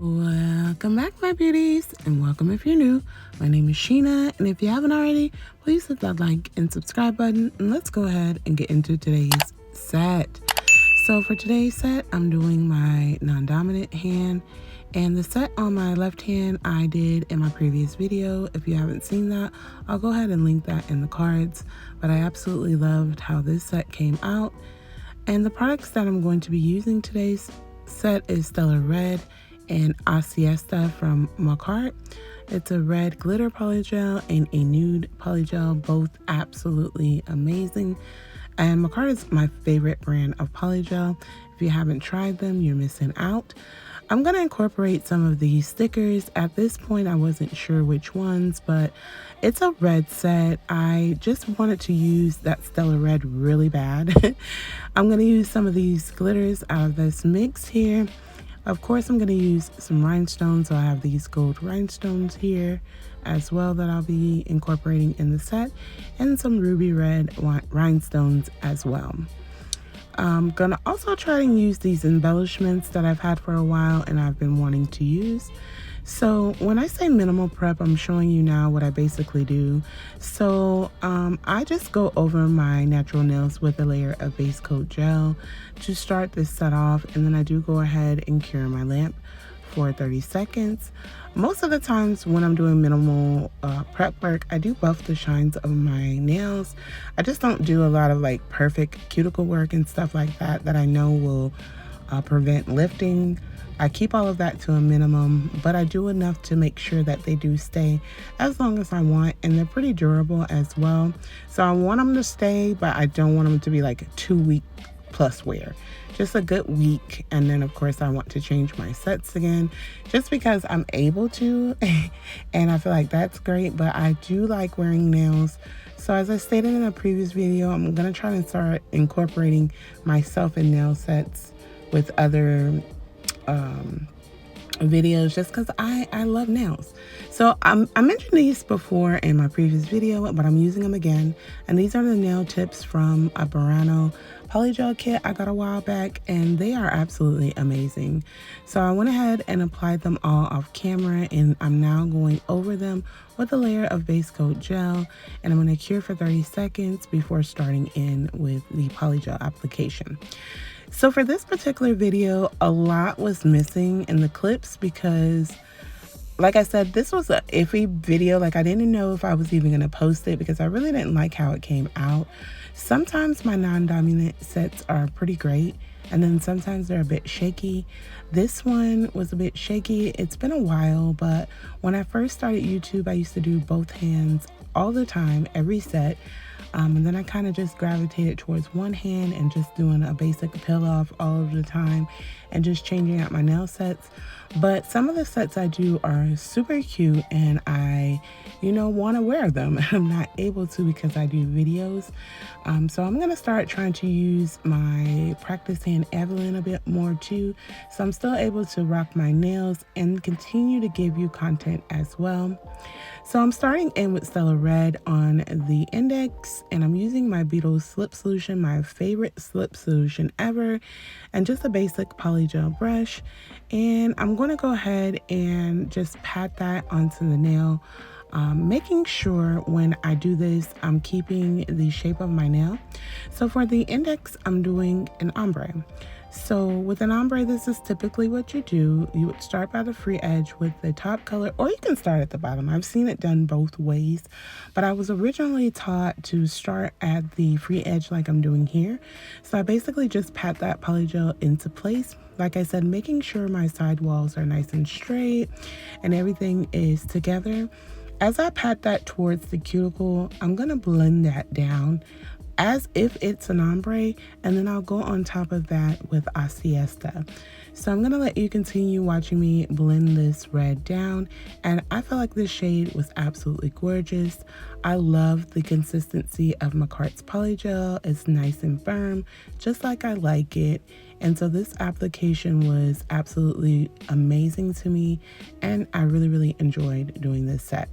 Welcome back, my beauties, and welcome if you're new. My name is Sheena, and if you haven't already, please hit that like and subscribe button, and let's go ahead and get into today's set. So for today's set, I'm doing my non-dominant hand, and the set on my left hand I did in my previous video. If you haven't seen that, I'll go ahead and link that in the cards, but I absolutely loved how this set came out. And the products that I'm going to be using today's set is Stellar Red and IUZnova from Makartt. It's a red glitter polygel and a nude polygel, both absolutely amazing. And Makartt is my favorite brand of polygel. If you haven't tried them, you're missing out. I'm going to incorporate some of these stickers. At this point, I wasn't sure which ones, but it's a red set. I just wanted to use that Stellar Red really bad. I'm going to use some of these glitters out of this mix here. Of course, I'm going to use some rhinestones, so I have these gold rhinestones here as well that I'll be incorporating in the set, and some ruby red rhinestones as well. I'm going to also try and use these embellishments that I've had for a while and I've been wanting to use. So when I say minimal prep, I'm showing you now what I basically do. So I just go over my natural nails with a layer of base coat gel to start this set off, and then I do go ahead and cure my lamp for 30 seconds. Most of the times when I'm doing minimal prep work, I do buff the shines of my nails. I just don't do a lot of like perfect cuticle work and stuff like that I know will prevent lifting. I keep all of that to a minimum, but I do enough to make sure that they do stay as long as I want, and they're pretty durable as well. So I want them to stay, but I don't want them to be like a 2-week plus wear. Just a good week, and then of course I want to change my sets again just because I'm able to and I feel like that's great. But I do like wearing nails, so as I stated in a previous video, I'm gonna try and start incorporating myself in nail sets with other videos just because I love nails. So I mentioned these before in my previous video, but I'm using them again, and these are the nail tips from a Burano polygel kit I got a while back, and they are absolutely amazing. So I went ahead and applied them all off camera, and I'm now going over them with a layer of base coat gel, and I'm going to cure for 30 seconds before starting in with the polygel application. So for this particular video, a lot was missing in the clips because, like I said, this was an iffy video. Like, I didn't know if I was even going to post it because I really didn't like how it came out. Sometimes my non-dominant sets are pretty great, and then sometimes they're a bit shaky. This one was a bit shaky. It's been a while, but when I first started YouTube, I used to do both hands all the time, every set. And then I kind of just gravitated towards one hand and just doing a basic peel off all of the time and just changing out my nail sets. But some of the sets I do are super cute, and I, want to wear them. I'm not able to because I do videos. So I'm going to start trying to use my practice hand Evelyn a bit more too. So I'm still able to rock my nails and continue to give you content as well. So I'm starting in with Stellar Red on the index, and I'm using my Beetles slip solution, my favorite slip solution ever, and just a basic polygel brush. And I'm going to go ahead and just pat that onto the nail, making sure when I do this, I'm keeping the shape of my nail. So for the index, I'm doing an ombre. So with an ombre, this is typically what you do. You would start by the free edge with the top color, or you can start at the bottom. I've seen it done both ways, but I was originally taught to start at the free edge like I'm doing here. So I basically just pat that polygel into place. Like I said, making sure my side walls are nice and straight and everything is together. As I pat that towards the cuticle, I'm gonna blend that down as if it's an ombre, and then I'll go on top of that with IUZnova. So I'm gonna let you continue watching me blend this red down, and I feel like this shade was absolutely gorgeous. I love the consistency of Makartt's polygel. It's nice and firm, just like I like it. And so this application was absolutely amazing to me, and I really enjoyed doing this set.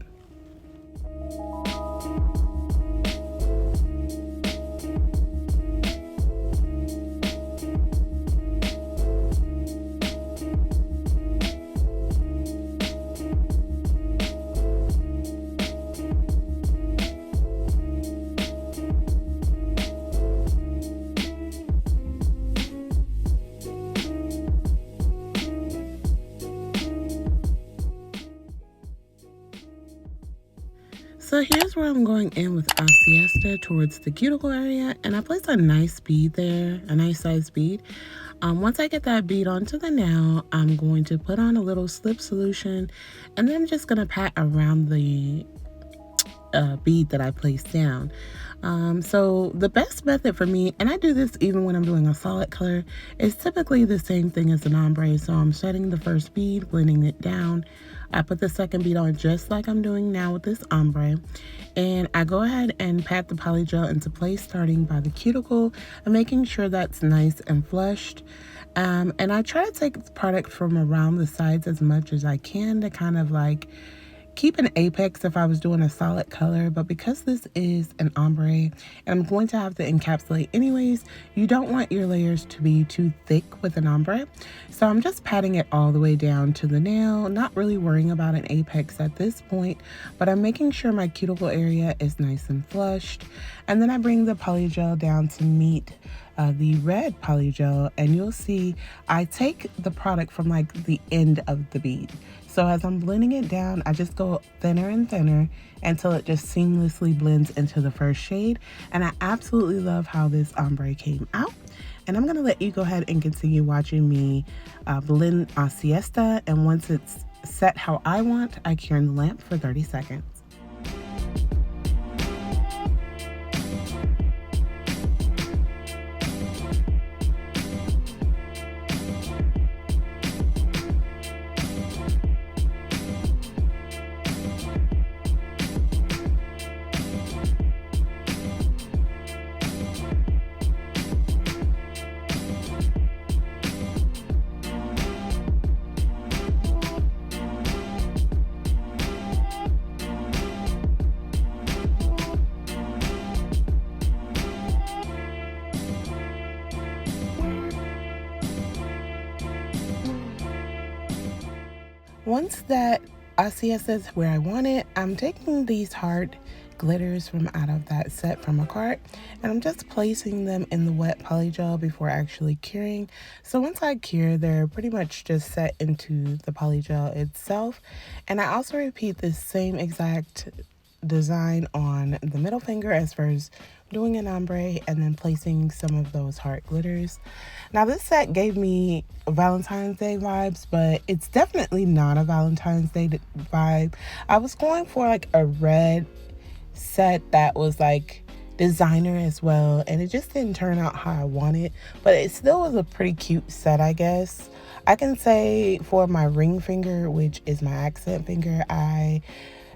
So here's where I'm going in with Siesta towards the cuticle area, and I place a nice bead there, a nice size bead. Once I get that bead onto the nail, I'm going to put on a little slip solution, and then I'm just going to pat around the bead that I placed down. So the best method for me, and I do this even when I'm doing a solid color, is typically the same thing as an ombre. So I'm setting the first bead, blending it down. I put the second bead on just like I'm doing now with this ombre, and I go ahead and pat the polygel into place, starting by the cuticle and making sure that's nice and flushed. And I try to take the product from around the sides as much as I can to kind of like keep an apex if I was doing a solid color, but because this is an ombre and I'm going to have to encapsulate anyways, you don't want your layers to be too thick with an ombre. So I'm just patting it all the way down to the nail, not really worrying about an apex at this point, but I'm making sure my cuticle area is nice and flushed. And then I bring the polygel down to meet the red polygel, and you'll see I take the product from like the end of the bead. So as I'm blending it down, I just go thinner and thinner until it just seamlessly blends into the first shade. And I absolutely love how this ombre came out. And I'm gonna let you go ahead and continue watching me blend Siesta. And once it's set how I want, I cure in the lamp for 30 seconds. Once that Siesta is where I want it, I'm taking these hard glitters from out of that set from Makartt, and I'm just placing them in the wet polygel before actually curing. So once I cure, they're pretty much just set into the polygel itself. And I also repeat this same exact design on the middle finger as far as doing an ombre and then placing some of those hard glitters. Now this set gave me Valentine's Day vibes, but it's definitely not a Valentine's Day vibe. I was going for like a red set that was like designer as well, and it just didn't turn out how I wanted, but it still was a pretty cute set, I guess. I can say for my ring finger, which is my accent finger, I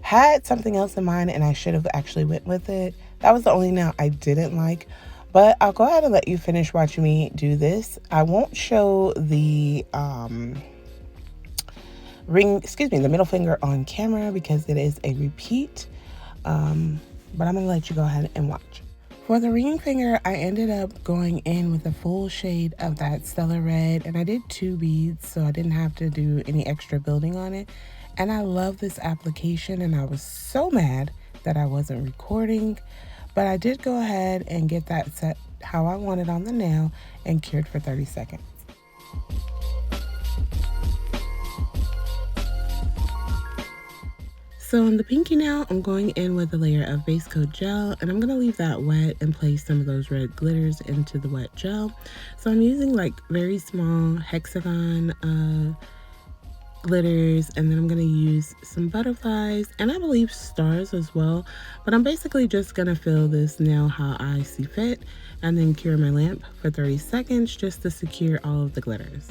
had something else in mind and I should have actually went with it. That was the only nail I didn't like, but I'll go ahead and let you finish watching me do this. I won't show the the middle finger on camera because it is a repeat, but I'm gonna let you go ahead and watch. For the ring finger, I ended up going in with a full shade of that stellar red, and I did 2 beads, so I didn't have to do any extra building on it. And I love this application, and I was so mad that I wasn't recording, but I did go ahead and get that set how I wanted on the nail and cured for 30 seconds. So on the pinky nail, I'm going in with a layer of base coat gel, and I'm going to leave that wet and place some of those red glitters into the wet gel. So I'm using like very small hexagon glitters, and then I'm going to use some butterflies and I believe stars as well, but I'm basically just going to fill this nail how I see fit and then cure my lamp for 30 seconds just to secure all of the glitters.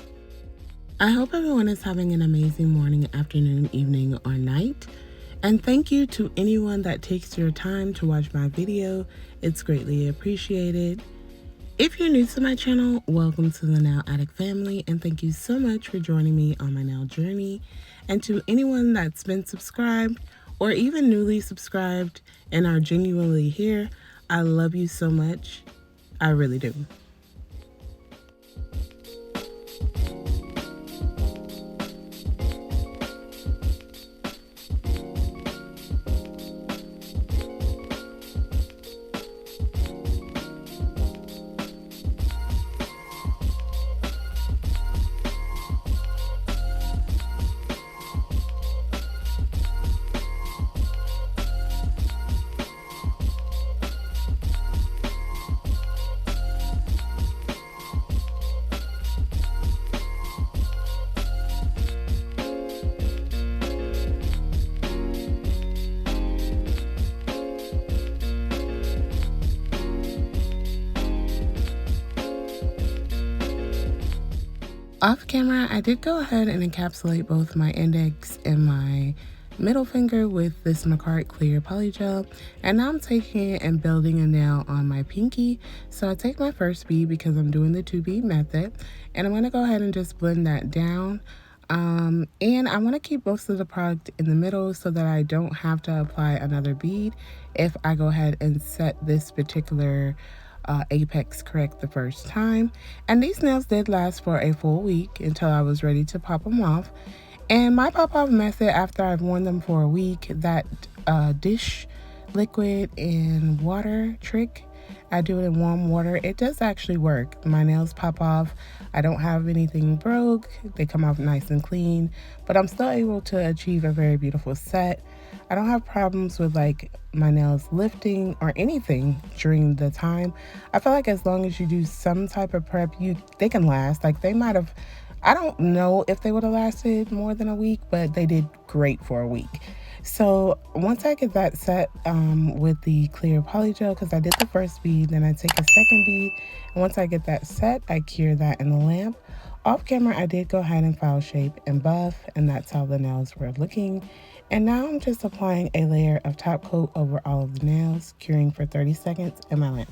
I hope everyone is having an amazing morning, afternoon, evening, or night. And thank you to anyone that takes your time to watch my video. It's greatly appreciated. If you're new to my channel, welcome to the Nail Addict family, and thank you so much for joining me on my nail journey. And to anyone that's been subscribed or even newly subscribed and are genuinely here, I love you so much. I really do. Off camera, I did go ahead and encapsulate both my index and my middle finger with this Makartt clear polygel, and now I'm taking it and building a nail on my pinky. So I take my first bead because I'm doing the 2-bead method, and I'm going to go ahead and just blend that down. And I want to keep most of the product in the middle so that I don't have to apply another bead if I go ahead and set this particular apex correct the first time. And these nails did last for a full week until I was ready to pop them off. And my pop off method, after I've worn them for a week, that dish liquid in water trick, I do it in warm water, it does actually work. My nails pop off. I don't have anything broke. They come off nice and clean, but I'm still able to achieve a very beautiful set. I don't have problems with like my nails lifting or anything during the time. I feel like as long as you do some type of prep, they can last. Like they might have, I don't know if they would have lasted more than a week, but they did great for a week. So once I get that set with the clear polygel, because I did the first bead, then I take a second bead, and once I get that set, I cure that in the lamp. Off camera, I did go ahead and file shape and buff, and that's how the nails were looking. And now I'm just applying a layer of top coat over all of the nails, curing for 30 seconds in my lamp.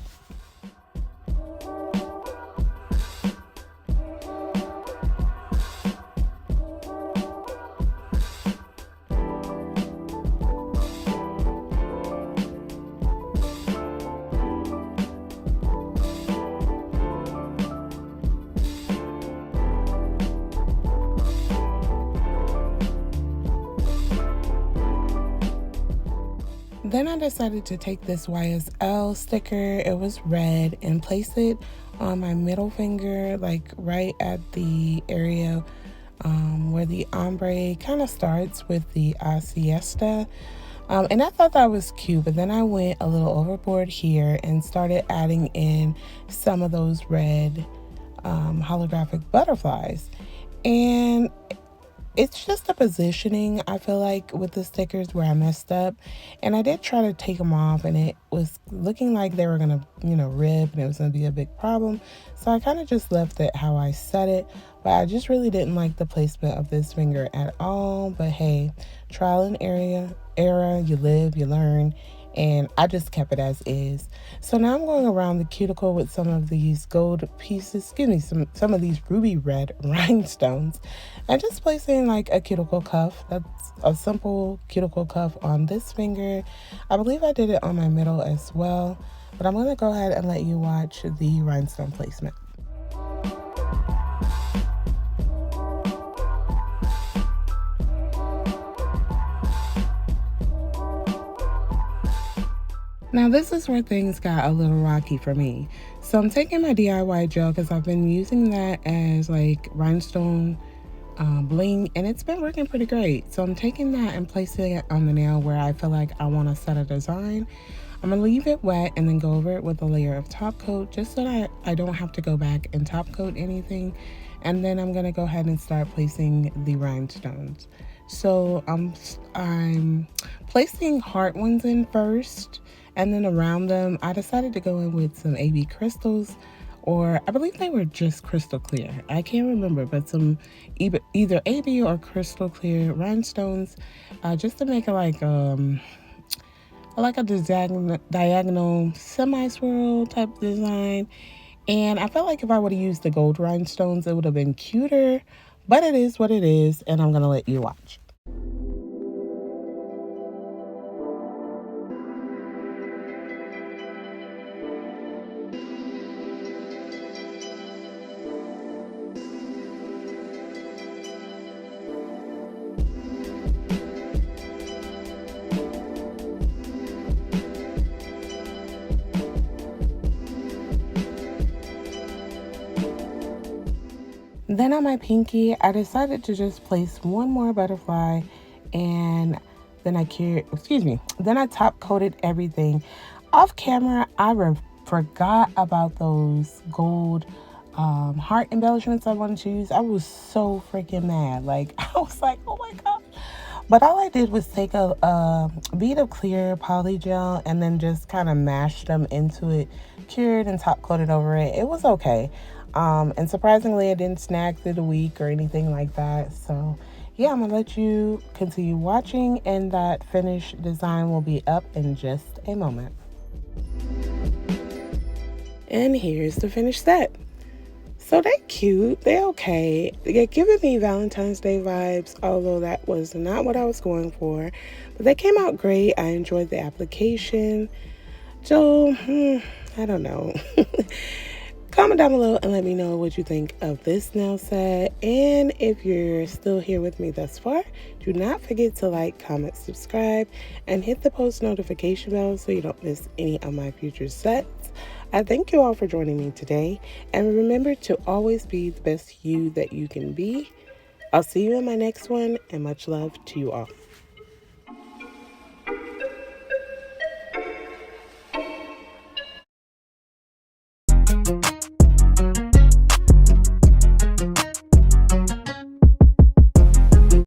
Then I decided to take this YSL sticker, it was red, and place it on my middle finger, like right at the area where the ombre kind of starts with the siesta. And I thought that was cute, but then I went a little overboard here and started adding in some of those red holographic butterflies. And it's just the positioning, I feel like, with the stickers where I messed up. And I did try to take them off, and it was looking like they were gonna, rip, and it was gonna be a big problem. So I kind of just left it how I set it, but I just really didn't like the placement of this finger at all. But hey, trial and error, you live, you learn. And I just kept it as is. So now I'm going around the cuticle with some of these gold pieces, some of these ruby red rhinestones, and just placing like a cuticle cuff. That's a simple cuticle cuff on this finger. I believe I did it on my middle as well, but I'm going to go ahead and let you watch the rhinestone placement. Now this is where things got a little rocky for me. So I'm taking my DIY gel because I've been using that as like rhinestone bling, and it's been working pretty great. So I'm taking that and placing it on the nail where I feel like I want to set a design. I'm gonna leave it wet and then go over it with a layer of top coat just so that I don't have to go back and top coat anything. And then I'm gonna go ahead and start placing the rhinestones. So I'm placing heart ones in first, and then around them I decided to go in with some AB crystals, or I believe they were just crystal clear, I can't remember, but some either AB or crystal clear rhinestones, just to make it like a diagonal semi-swirl type design. And I felt like if I would have used the gold rhinestones, it would have been cuter, but it is what it is, and I'm gonna let you watch. Then on my pinky, I decided to just place one more butterfly, and then I top coated everything. Off camera, I forgot about those gold heart embellishments I wanted to use. I was so freaking mad. Like, I was like, oh my God. But all I did was take a bead of clear polygel and then just kind of mash them into it, cured and top coated over it. It was okay. And surprisingly, I didn't snag through the week or anything like that. So yeah, I'm gonna let you continue watching, and that finished design will be up in just a moment. And here's the finished set. So they cute, they okay. They're giving me Valentine's Day vibes, although that was not what I was going for. But they came out great. I enjoyed the application. So, I don't know. Comment down below and let me know what you think of this nail set. And if you're still here with me thus far, do not forget to like, comment, subscribe, and hit the post notification bell so you don't miss any of my future sets. I thank you all for joining me today. And remember to always be the best you that you can be. I'll see you in my next one, and much love to you all.